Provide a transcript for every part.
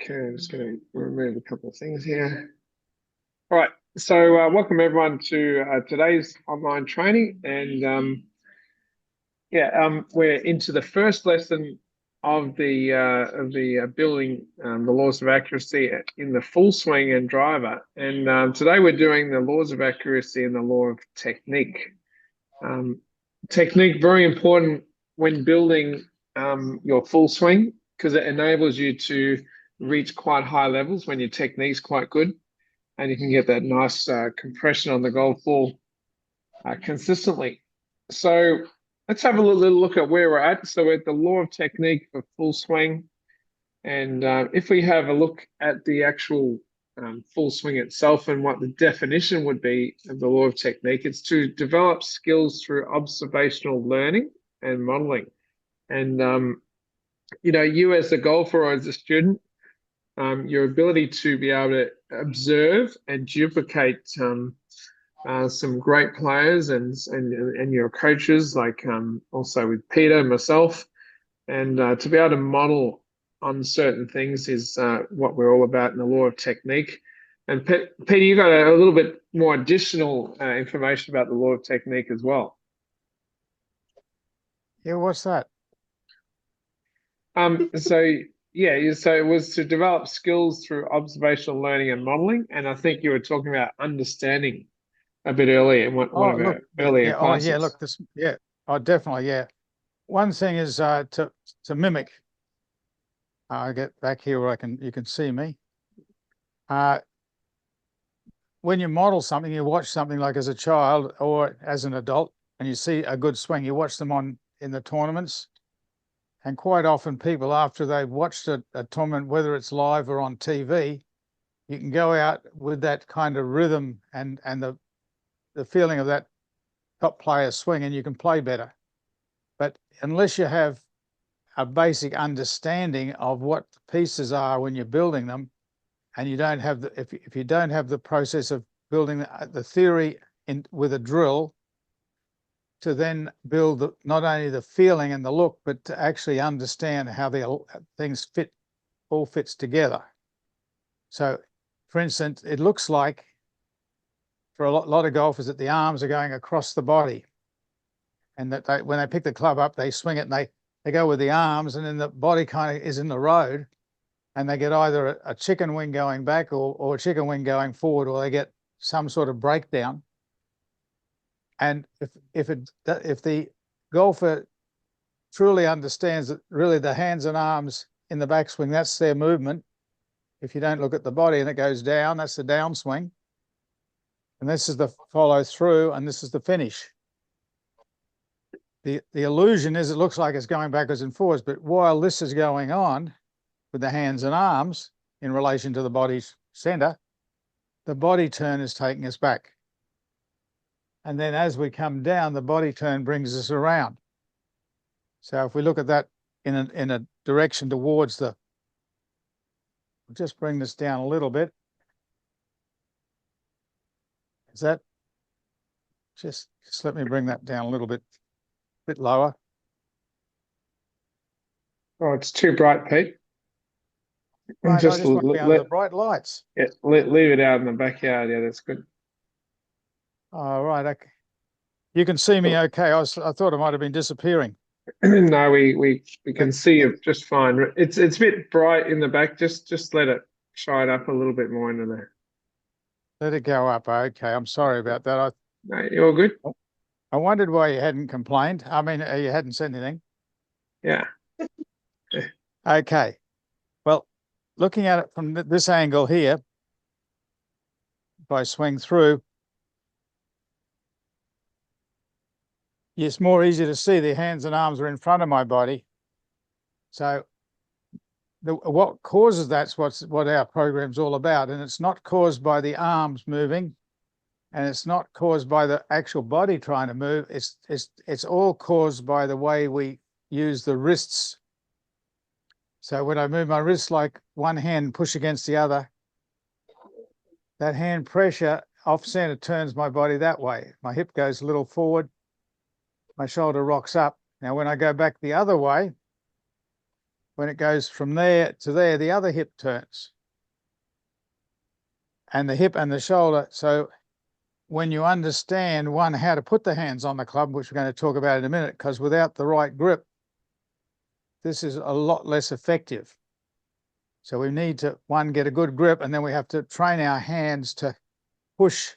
Okay, I'm just going to remove a couple of things here. All right, so welcome everyone to today's online training, and we're into the first lesson of the building the laws of accuracy in the full swing and driver. And today we're doing the laws of accuracy and the law of technique. Technique very important when building your full swing, because it enables you to reach quite high levels when your technique's quite good, and you can get that nice compression on the golf ball consistently. So let's have a little look at where we're at. So we're at the law of technique for full swing. And if we have a look at the actual full swing itself and what the definition would be of the law of technique, it's to develop skills through observational learning and modeling. And, you as a golfer or as a student, your ability to be able to observe and duplicate some great players and your coaches, like also with Peter and myself, and to be able to model on certain things is what we're all about in the law of technique. And Peter, you got a little bit more additional information about the law of technique as well. Yeah, what's that? So it was to develop skills through observational learning and modeling, and I think you were talking about understanding a bit earlier in one of our earlier classes. Definitely. One thing is to mimic. I'll get back here where you can see me. When you model something, you watch something like as a child or as an adult, and you see a good swing, you watch them in the tournaments. And quite often people, after they've watched a tournament, whether it's live or on TV, you can go out with that kind of rhythm and the feeling of that top player swing, and you can play better. But unless you have a basic understanding of what the pieces are when you're building them, and you don't have if you don't have the process of building the theory with a drill, to then build not only the feeling and the look, but to actually understand how the things all fits together. So, for instance, it looks like for a lot of golfers that the arms are going across the body, and that when they pick the club up, they swing it and they go with the arms, and then the body kind of is in the road, and they get either a chicken wing going back or a chicken wing going forward, or they get some sort of breakdown. And if the golfer truly understands that really the hands and arms in the backswing, that's their movement. If you don't look at the body and it goes down, that's the downswing. And this is the follow through, and this is the finish. The illusion is it looks like it's going backwards and forwards, but while this is going on with the hands and arms in relation to the body's center, the body turn is taking us back. And then as we come down, the body turn brings us around. So if we look at that in a direction towards we'll just bring this down a little bit. Is that, just let me bring that down a little bit lower. Oh, it's too bright, Pete. Right, just I just want to be under the bright lights. Yeah, leave it out in the backyard. Yeah, that's good. All right, okay. You can see me okay. I thought I might have been disappearing. No, we can see you just fine. It's a bit bright in the back. Just let it shine up a little bit more into there. Let it go up. Okay, I'm sorry about that. No, you're all good. I wondered why you hadn't complained. I mean, you hadn't said anything. Yeah. Okay. Well, looking at it from this angle here, if I swing through, it's more easy to see the hands and arms are in front of my body. So what causes that's what our program's all about. And it's not caused by the arms moving, and it's not caused by the actual body trying to move. It's all caused by the way we use the wrists. So when I move my wrists like one hand push against the other, that hand pressure off center turns my body that way. My hip goes a little forward, my shoulder rocks up. Now, when I go back the other way, when it goes from there to there, the other hip turns. And the hip and the shoulder. So when you understand, one, how to put the hands on the club, which we're going to talk about in a minute, because without the right grip, this is a lot less effective. So we need to, one, get a good grip, and then we have to train our hands to push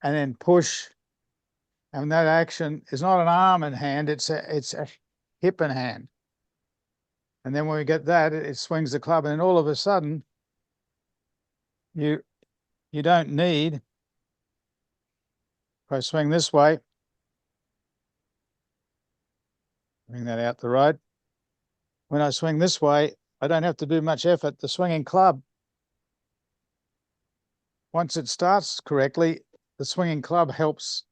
and then push. And that action is not an arm and hand, it's a hip and hand. And then when we get that, it swings the club, and all of a sudden, you don't need, if I swing this way, bring that out the road. When I swing this way, I don't have to do much effort. The swinging club, once it starts correctly, the swinging club helps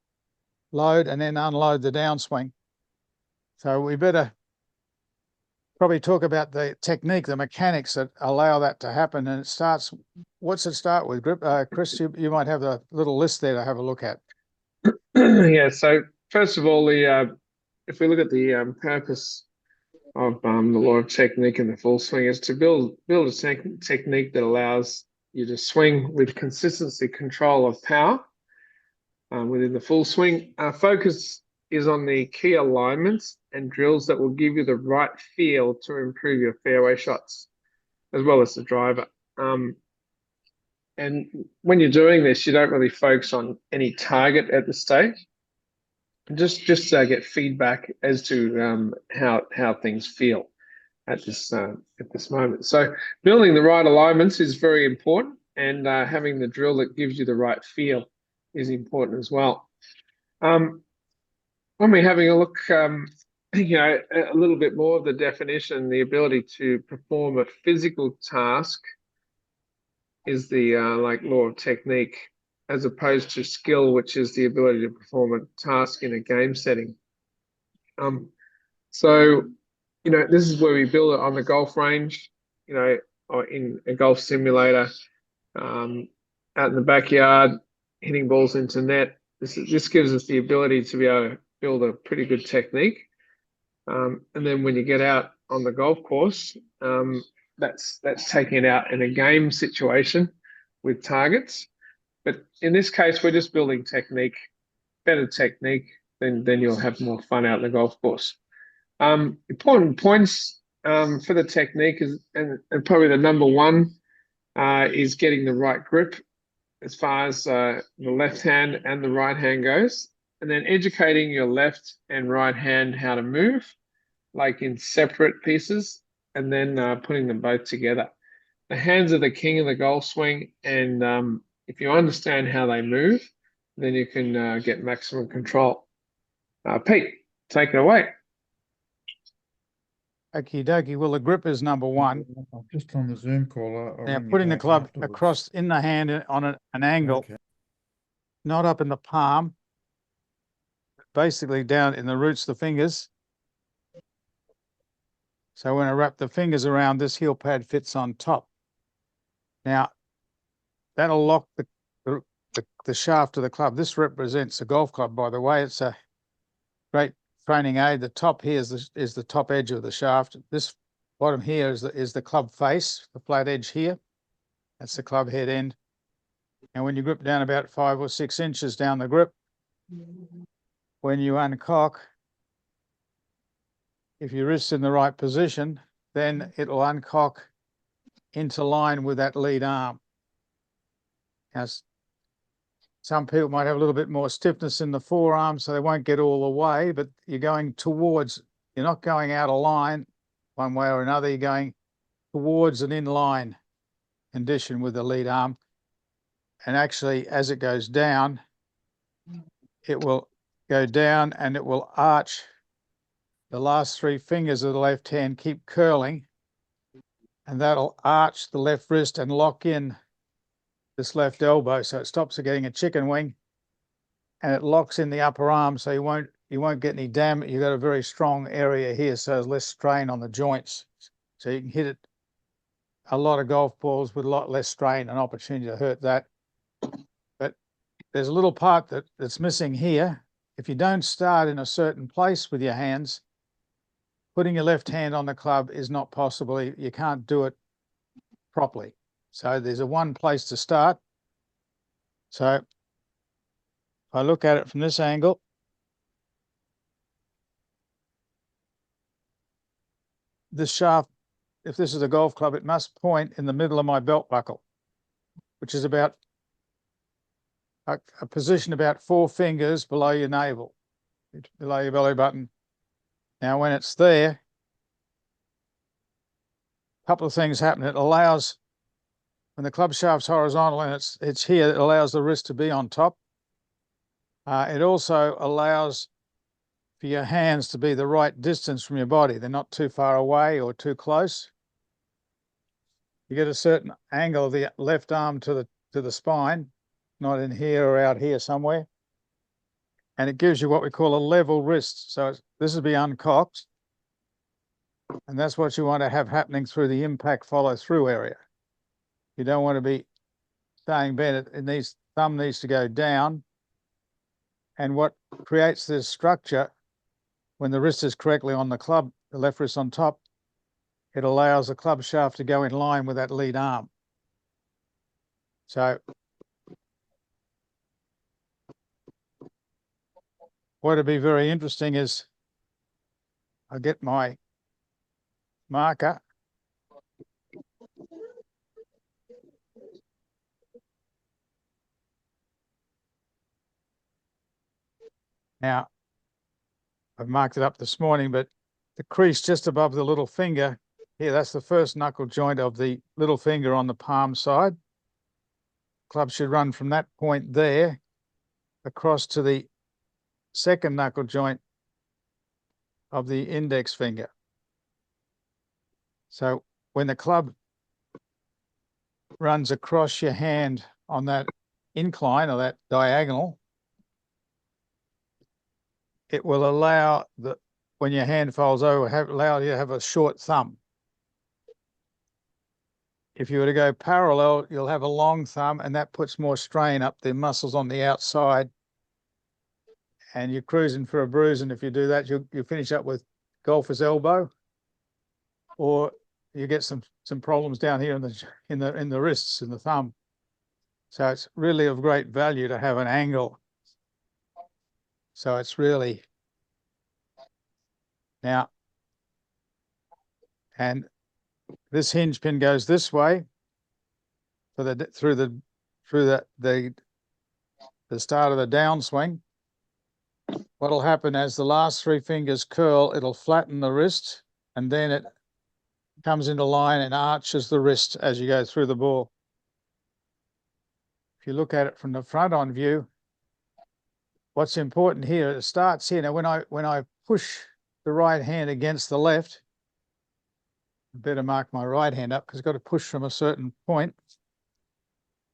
load and then unload the downswing. So we better probably talk about the technique, the mechanics that allow that to happen. And it starts, what's it start with? Grip, Chris, you might have a little list there to have a look at. Yeah, so first of all, if we look at the purpose of the law of technique in the full swing is to build a technique that allows you to swing with consistency, control of power within the full swing. Our focus is on the key alignments and drills that will give you the right feel to improve your fairway shots, as well as the driver. And when you're doing this, you don't really focus on any target at the stage. Just get feedback as to how things feel at this moment. So building the right alignments is very important, and having the drill that gives you the right feel is important as well. When we're having a look, you know, a little bit more of the definition, the ability to perform a physical task is the like law of technique, as opposed to skill, which is the ability to perform a task in a game setting. So, you know, this is where we build it on the golf range, you know, or in a golf simulator, out in the backyard, hitting balls into net. This gives us the ability to be able to build a pretty good technique. And then when you get out on the golf course, that's taking it out in a game situation with targets. But in this case, we're just building technique, better technique, then you'll have more fun out in the golf course. Important points for the technique is, and probably the number one is getting the right grip as far as the left hand and the right hand goes, and then educating your left and right hand how to move, like in separate pieces, and then putting them both together. The hands are the king of the golf swing, and if you understand how they move, then you can get maximum control. Pete, take it away. Okie dokie. Well, the grip is number one. I'm just on the Zoom call. Now, putting the club across in the hand on an angle, Okay. not up in the palm, basically down in the roots of the fingers. So when I wrap the fingers around, this heel pad fits on top. Now, that'll lock the shaft of the club. This represents a golf club, by the way. It's a great training aid. The top here is the top edge of the shaft. This bottom here is the club face, the flat edge here. That's the club head end. And when you grip down about 5 or 6 inches down the grip, when you uncock, if your wrist's in the right position, then it'll uncock into line with that lead arm. Now, some people might have a little bit more stiffness in the forearm, so they won't get all the way, but you're going towards, you're not going out of line one way or another, you're going towards an in-line condition with the lead arm. And actually, as it goes down, it will go down and it will arch. The last 3 fingers of the left hand keep curling, and that'll arch the left wrist and lock in this left elbow, so it stops it getting a chicken wing, and it locks in the upper arm, so you won't get any damage. You've got a very strong area here, so there's less strain on the joints, so you can hit it a lot of golf balls with a lot less strain and opportunity to hurt that. But there's a little part that's missing here. If you don't start in a certain place with your hands, putting your left hand on the club is not possible. You can't do it properly. So there's a one place to start. So if I look at it from this angle, this shaft, if this is a golf club, it must point in the middle of my belt buckle, which is about a position about 4 fingers below your navel, below your belly button. Now, when it's there, a couple of things happen. It allows, when the club shaft's horizontal and it's here, it allows the wrist to be on top. It also allows for your hands to be the right distance from your body. They're not too far away or too close. You get a certain angle of the left arm to the spine, not in here or out here somewhere. And it gives you what we call a level wrist. So this will be uncocked. And that's what you want to have happening through the impact follow through area. You don't want to be staying bent. Thumb needs to go down. And what creates this structure, when the wrist is correctly on the club, the left wrist on top, it allows the club shaft to go in line with that lead arm. So what would be very interesting is I get my marker. Now, I've marked it up this morning, but the crease just above the little finger here, that's the first knuckle joint of the little finger on the palm side. Club should run from that point there across to the second knuckle joint of the index finger. So when the club runs across your hand on that incline or that diagonal, it will allow when your hand folds over, allow you to have a short thumb. If you were to go parallel, you'll have a long thumb, and that puts more strain up the muscles on the outside. And you're cruising for a bruise, and if you do that, you finish up with golfer's elbow, or you get some problems down here in the wrists and the thumb. So it's really of great value to have an angle. So it's really now, and this hinge pin goes this way for through the start of the downswing. What'll happen as the last 3 fingers curl, it'll flatten the wrist, and then it comes into line and arches the wrist as you go through the ball. If you look at it from the front on view, what's important here, it starts here. Now, when I push the right hand against the left, I better mark my right hand up because I've got to push from a certain point.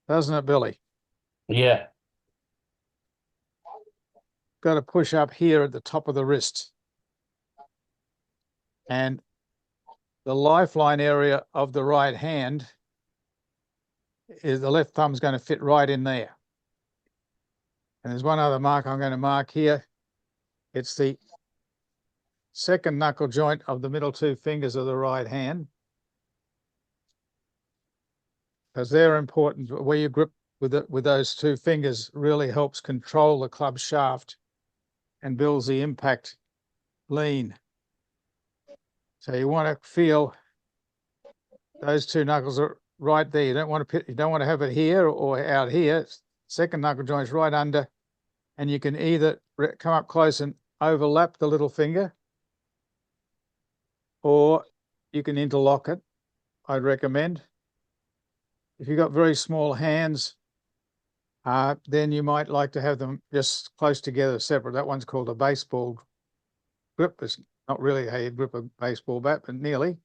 Doesn't it, Billy? Yeah. Got to push up here at the top of the wrist. And the lifeline area of the right hand is the left thumb's going to fit right in there. And there's one other mark I'm going to mark here. It's the second knuckle joint of the middle 2 fingers of the right hand, because they're important. Where you grip with those 2 fingers really helps control the club shaft and builds the impact lean. So you want to feel those 2 knuckles are right there. You don't want to have it here or out here. Second knuckle joint's right under, and you can either come up close and overlap the little finger, or you can interlock it. I'd recommend. If you've got very small hands, then you might like to have them just close together, separate. That one's called a baseball grip. It's not really how you grip a baseball bat, but nearly.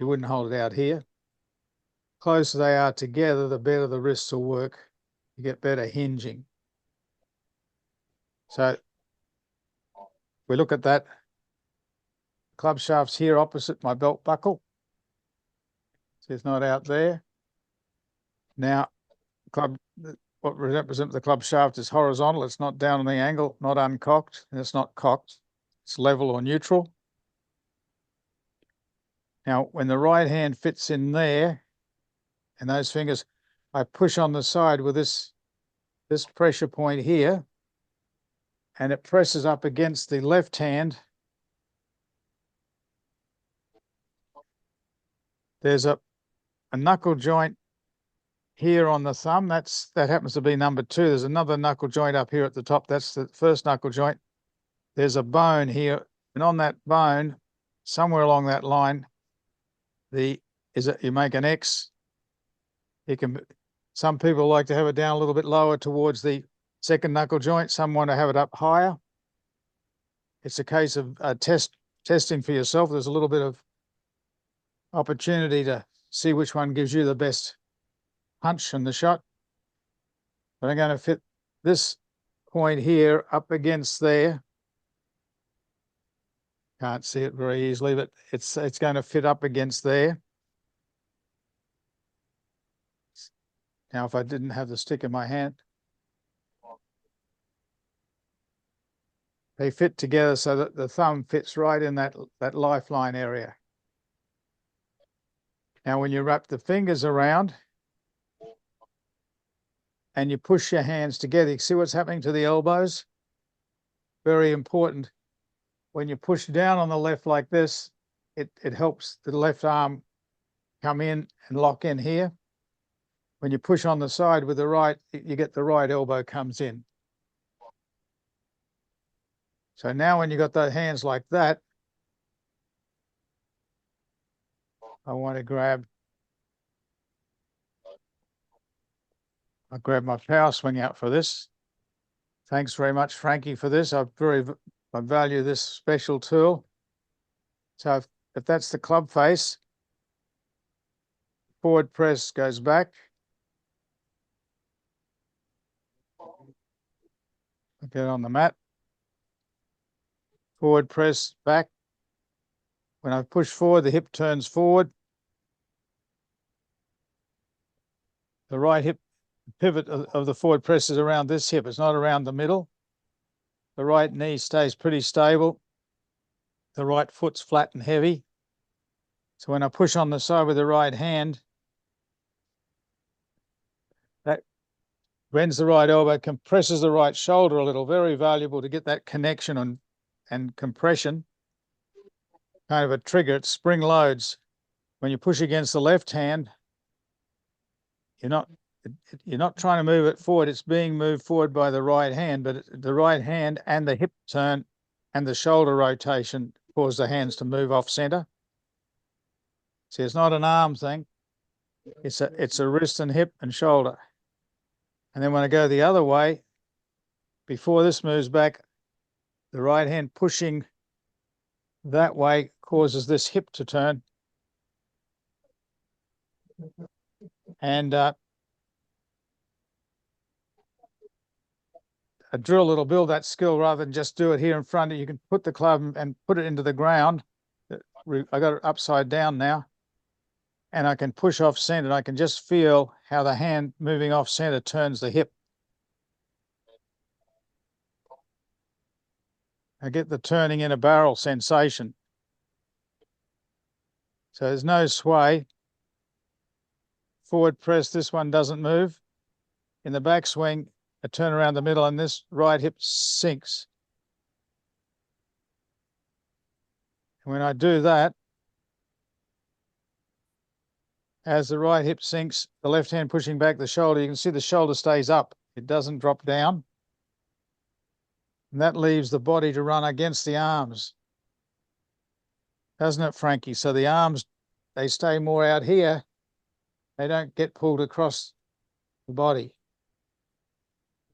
You wouldn't hold it out here. Closer they are together, the better the wrists will work. You get better hinging. So we look at that. Club shaft's here opposite my belt buckle. So it's not out there. Now, what represents the club shaft is horizontal. It's not down on the angle, not uncocked, and it's not cocked. It's level or neutral. Now, when the right hand fits in there, and those fingers, I push on the side with this pressure point here, and it presses up against the left hand. There's a knuckle joint here on the thumb. That happens to be number 2. There's another knuckle joint up here at the top. That's the first knuckle joint. There's a bone here, and on that bone, somewhere along that line, you make an X. Some people like to have it down a little bit lower towards the second knuckle joint. Some want to have it up higher. It's a case of testing for yourself. There's a little bit of opportunity to see which one gives you the best punch in the shot. But I'm going to fit this point here up against there. Can't see it very easily, but it's going to fit up against there. Now, if I didn't have the stick in my hand, they fit together so that the thumb fits right in that lifeline area. Now, when you wrap the fingers around and you push your hands together, you see what's happening to the elbows? Very important. When you push down on the left like this, it helps the left arm come in and lock in here. When you push on the side with the right, you get the right elbow comes in. So now when you got the hands like that, I grab my power swing out for this. Thanks very much, Frankie, for this. I value this special tool. So if that's the club face, forward press goes back. Get it on the mat. Forward press back. When I push forward, the hip turns forward. The right hip pivot of the forward press is around this hip. It's not around the middle. The right knee stays pretty stable. The right foot's flat and heavy. So when I push on the side with the right hand, that bends the right elbow, compresses the right shoulder a little. Very valuable to get that connection and compression. Kind of a trigger. It spring loads. When you push against the left hand, you're not trying to move it forward. It's being moved forward by the right hand, but the right hand and the hip turn and the shoulder rotation cause the hands to move off center. See, it's not an arm thing. It's a wrist and hip and shoulder. And then when I go the other way, before this moves back, the right hand pushing that way causes this hip to turn. And a drill that'll build that skill rather than just do it here in front. You can put the club and put it into the ground. I got it upside down now. And I can push off center. I can just feel how the hand moving off center turns the hip. I get the turning in a barrel sensation. So there's no sway. Forward press, this one doesn't move. In the backswing, I turn around the middle and this right hip sinks. And when I do that, as the right hip sinks, the left hand pushing back the shoulder, you can see the shoulder stays up. It doesn't drop down. And that leaves the body to run against the arms. Doesn't it, Frankie? So the arms, they stay more out here. They don't get pulled across the body.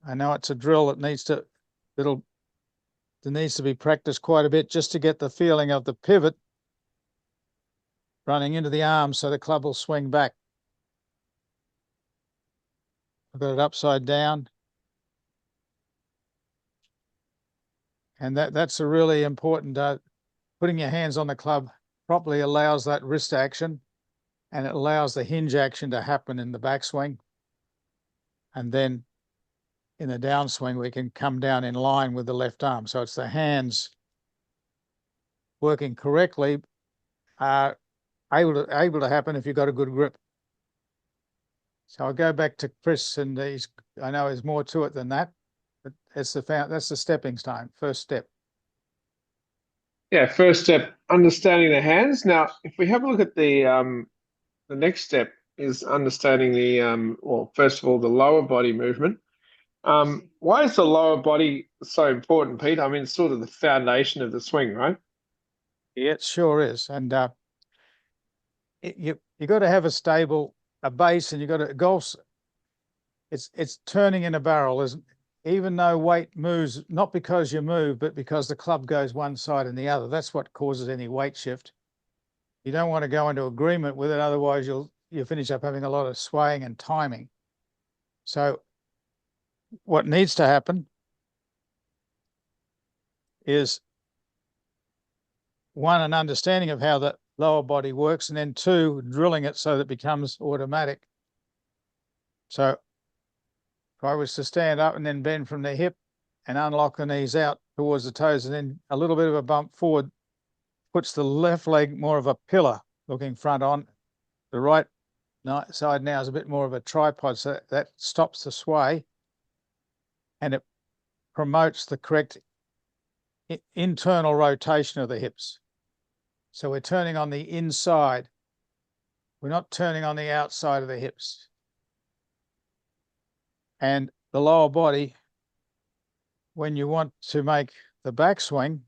I know it's a drill that needs to be practiced quite a bit just to get the feeling of the pivot running into the arms so the club will swing back. I've got it upside down. And that's a really important, putting your hands on the club properly allows that wrist action and it allows the hinge action to happen in the backswing. And then in the downswing, we can come down in line with the left arm. So it's the hands working correctly are able to happen if you've got a good grip. So I'll go back to Chris, and I know there's more to it than that, but that's the stepping stone, first step. Yeah, first step, understanding the hands. Now, if we have a look at the next step is understanding well, first of all, the lower body movement. Why is the lower body so important, Pete? I mean, it's sort of the foundation of the swing, right? Yeah, it sure is. And you got to have a base, and you got to golf's. It's turning in a barrel, isn't? Even though weight moves, not because you move, but because the club goes one side and the other. That's what causes any weight shift. You don't want to go into agreement with it, otherwise you'll finish up having a lot of swaying and timing. So what needs to happen is, one, an understanding of how the lower body works, and then two, drilling it so that it becomes automatic. So if I was to stand up and then bend from the hip and unlock the knees out towards the toes, and then a little bit of a bump forward puts the left leg more of a pillar looking front on. The right side now is a bit more of a tripod, so that stops the sway and it promotes the correct internal rotation of the hips. So we're turning on the inside. We're not turning on the outside of the hips. And the lower body, when you want to make the backswing,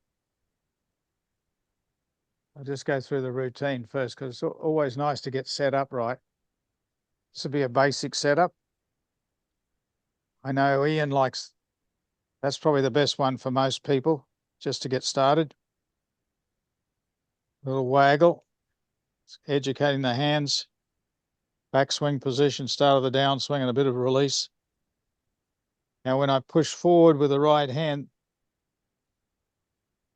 I'll just go through the routine first, because it's always nice to get set up right. This will be a basic setup. I know Ian likes, that's probably the best one for most people, just to get started. A little waggle, educating the hands, backswing position, start of the downswing, and a bit of release. Now, when I push forward with the right hand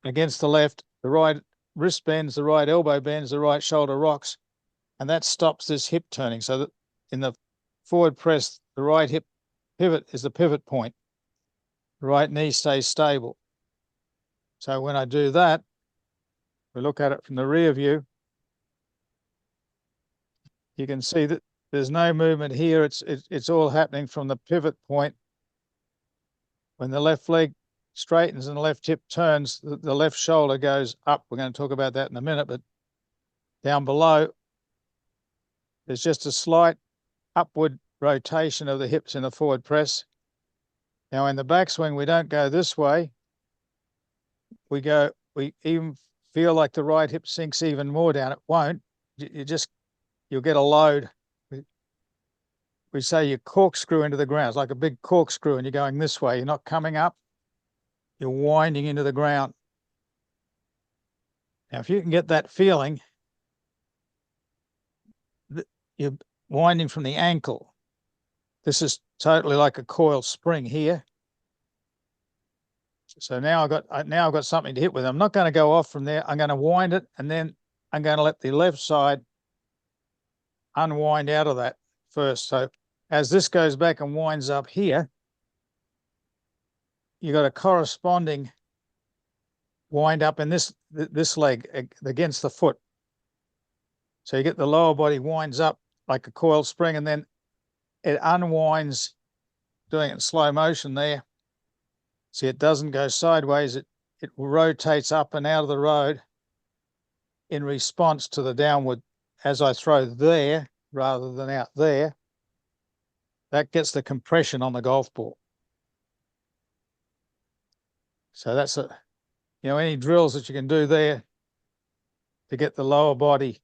against the left, the right wrist bends, the right elbow bends, the right shoulder rocks, and that stops this hip turning. So that in the forward press, the right hip pivot is the pivot point. The right knee stays stable. So when I do that, we look at it from the rear view, you can see that there's no movement here. It's all happening from the pivot point. When the left leg straightens and the left hip turns, the left shoulder goes up. We're going to talk about that in a minute, but down below, there's just a slight upward rotation of the hips in the forward press. Now in the backswing, we don't go this way. We even feel like the right hip sinks even more down. It won't. You'll get a load. We say you corkscrew into the ground. It's like a big corkscrew, and you're going this way. You're not coming up. You're winding into the ground. Now, if you can get that feeling, you're winding from the ankle. This is totally like a coil spring here. So now I've got something to hit with. I'm not going to go off from there. I'm going to wind it, and then I'm going to let the left side unwind out of that first. So as this goes back and winds up here, you got a corresponding wind up in this leg against the foot. So you get the lower body winds up like a coiled spring, and then it unwinds, doing it in slow motion there. See, it doesn't go sideways. It rotates up and out of the road in response to the downward as I throw there rather than out there. That gets the compression on the golf ball. So that's any drills that you can do there to get the lower body.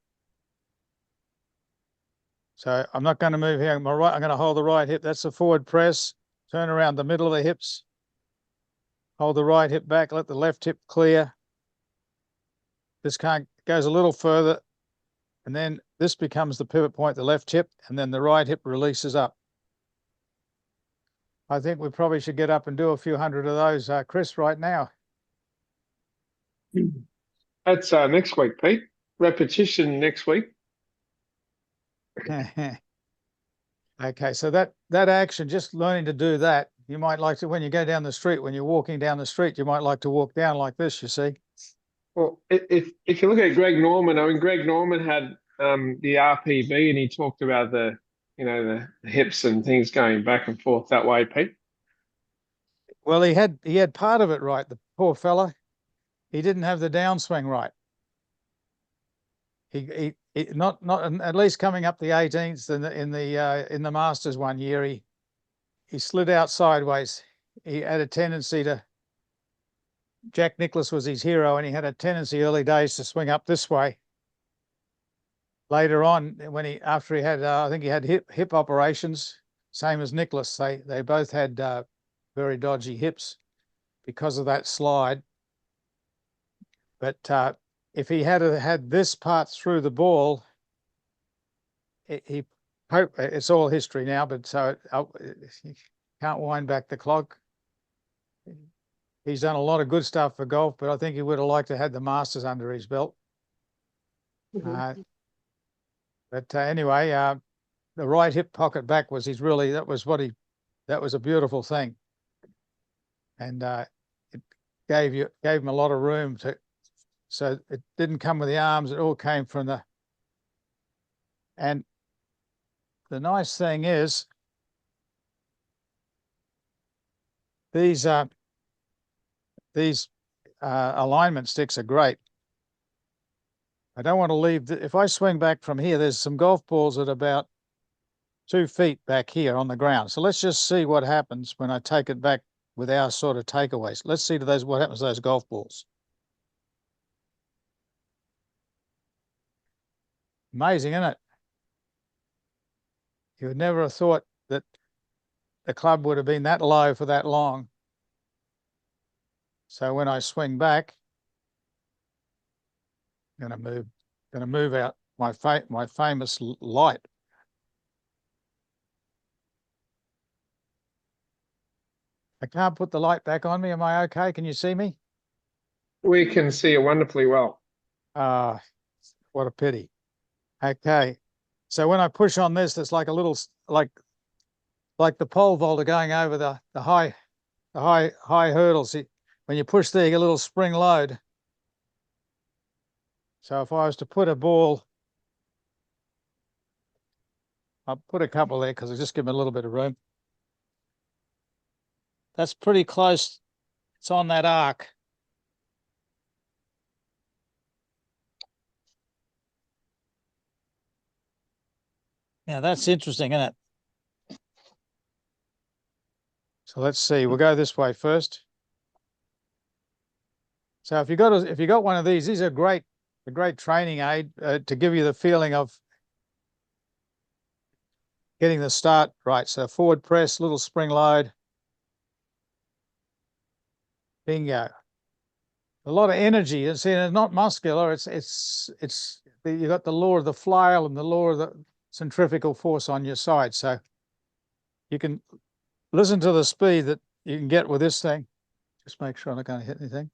So I'm not going to move here. I'm going to hold the right hip. That's the forward press. Turn around the middle of the hips. Hold the right hip back. Let the left hip clear. This goes a little further. And then this becomes the pivot point, the left hip, and then the right hip releases up. I think we probably should get up and do a few hundred of those, Chris, right now. That's next week, Pete. Repetition next week. Okay, so that action, just learning to do that, you might like to, when you go down the street, when you're walking down the street, you might like to walk down like this, you see. Well, if you look at Greg Norman, I mean, Greg Norman had the RPB, and he talked about the hips and things going back and forth that way, Pete. Well, he had part of it right. The poor fella, he didn't have the downswing right. He not at least coming up the 18th in the Masters one year, he slid out sideways. He had a tendency to. Jack Nicklaus was his hero, and he had a tendency early days to swing up this way. Later on, after he had, I think he had hip operations, same as Nicklaus. They both had very dodgy hips because of that slide. But if he had this part through the ball, it's all history now. But so you can't wind back the clock. He's done a lot of good stuff for golf, but I think he would have liked to have the Masters under his belt. Mm-hmm. But anyway, the right hip pocket back was that was a beautiful thing, and it gave him a lot of room so it didn't come with the arms; it all came from the. And the nice thing is these alignment sticks are great. I don't want to leave. If I swing back from here, there's some golf balls at about 2 feet back here on the ground. So let's just see what happens when I take it back with our sort of takeaways. Let's see what happens to those golf balls. Amazing, isn't it? You would never have thought that the club would have been that low for that long. So when I swing back, I'm going to move out my famous light. I can't put the light back on me. Am I okay? Can you see me? We can see it wonderfully well. What a pity. Okay. So when I push on this, it's like a little, like the pole vaulter going over the high hurdles. When you push there, you get a little spring load. So if I was to put a ball, I'll put a couple there because I'll just give them a little bit of room. That's pretty close. It's on that arc. Now that's interesting, isn't it? So let's see. We'll go this way first. So if you got one of these are a great training aid to give you the feeling of getting the start right. So forward press, little spring load. Bingo. A lot of energy. It's not muscular. It's you got the law of the flail and the law of the centrifugal force on your side. So you can listen to the speed that you can get with this thing. Just make sure I'm not going to hit anything.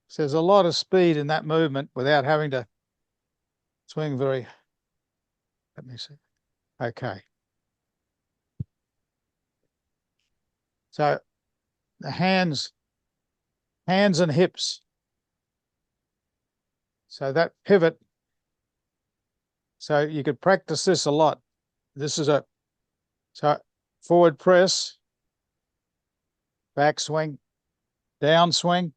So there's a lot of speed in that movement without having to swing very. Let me see. Okay. So the hands and hips. So that pivot. So you could practice this a lot. This is so forward press, back swing, down swing,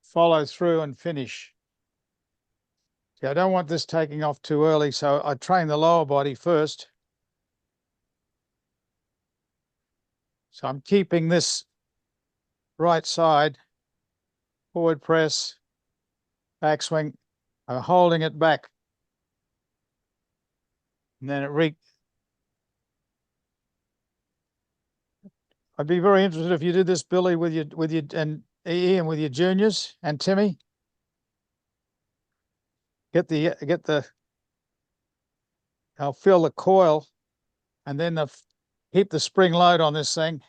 follow through and finish. See, I don't want this taking off too early, so I train the lower body first. So I'm keeping this right side, forward press, back swing. I'm holding it back. And then I'd be very interested if you did this, Billy, with your and Ian with your juniors and Timmy. I'll feel the coil and then keep the spring load on this thing.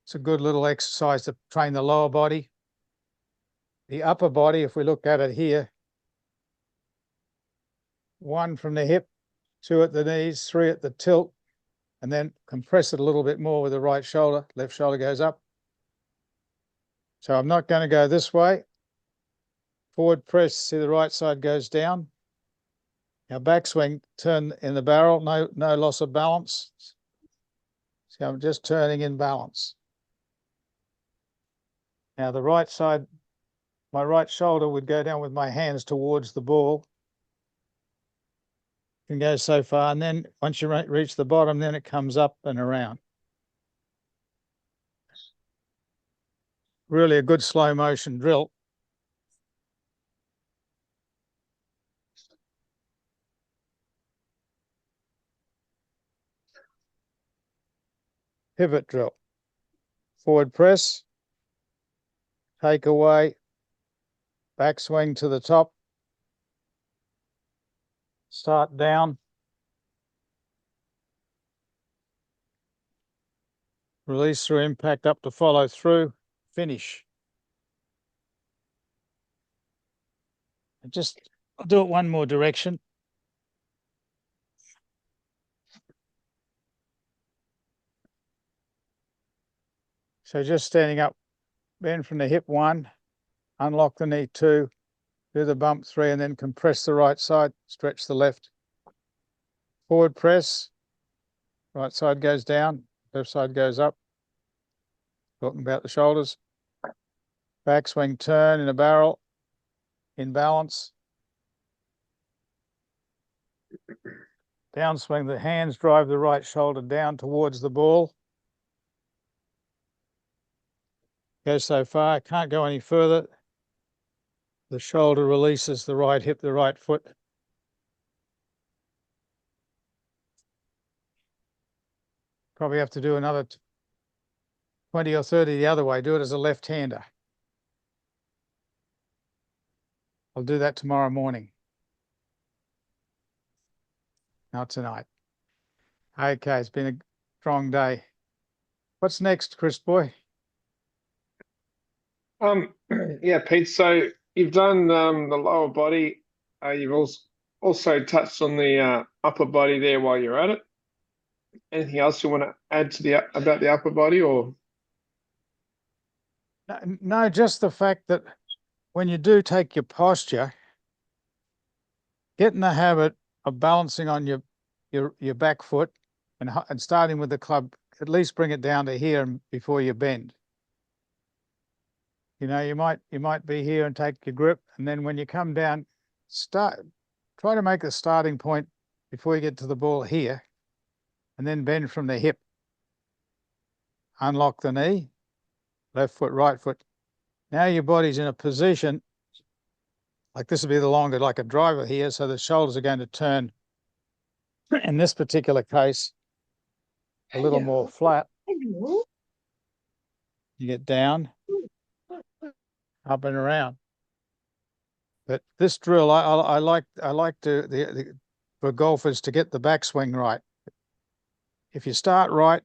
It's a good little exercise to train the lower body. The upper body, if we look at it here, 1 from the hip, 2 at the knees, 3 at the tilt, and then compress it a little bit more with the right shoulder. Left shoulder goes up. So I'm not going to go this way. Forward press, see the right side goes down. Now backswing, turn in the barrel, no loss of balance. So I'm just turning in balance. Now the right side, my right shoulder would go down with my hands towards the ball. Can go so far, and then once you reach the bottom, then it comes up and around. Really a good slow motion drill. Pivot drill. Forward press, take away, backswing to the top, start down, release through impact up to follow through, finish. And just, I'll do it one more direction. So just standing up, bend from the hip 1, unlock the knee 2, do the bump 3, and then compress the right side, stretch the left. Forward press, right side goes down, left side goes up. Talking about the shoulders. Backswing turn in a barrel, in balance. Downswing, the hands drive the right shoulder down towards the ball. Go so far, can't go any further. The shoulder releases the right hip, the right foot. Probably have to do another 20 or 30 the other way. Do it as a left-hander. I'll do that tomorrow morning. Not tonight. Okay, it's been a strong day. What's next, Chris boy? Yeah, Pete. So you've done the lower body. You've also touched on the upper body there while you're at it. Anything else you want to add to about the upper body, or? No, just the fact that when you do take your posture, get in the habit of balancing on your back foot and starting with the club, at least bring it down to here before you bend. You know, you might be here and take your grip, and then when you come down, try to make a starting point before you get to the ball here, and then bend from the hip. Unlock the knee, left foot, right foot. Now your body's in a position, like this would be the longer, like a driver here, so the shoulders are going to turn, in this particular case, a little more flat. You get down, up and around. But this drill, I like for golfers to get the backswing right. If you start right,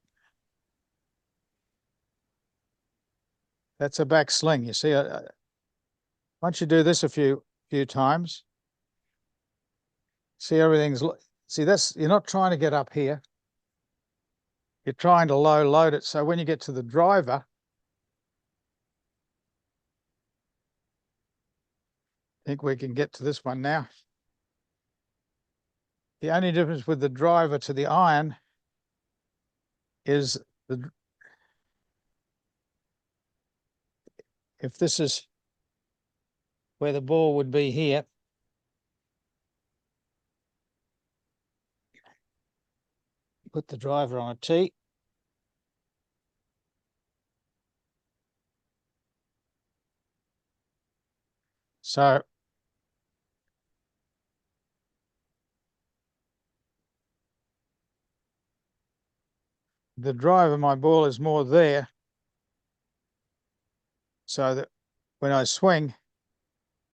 that's a back sling. You see, once you do this a few times, see that's, you're not trying to get up here. You're trying to load it. So when you get to the driver, I think we can get to this one now. The only difference with the driver to the iron is if this is where the ball would be here, put the driver on a tee. So the driver, my ball is more there, so that when I swing,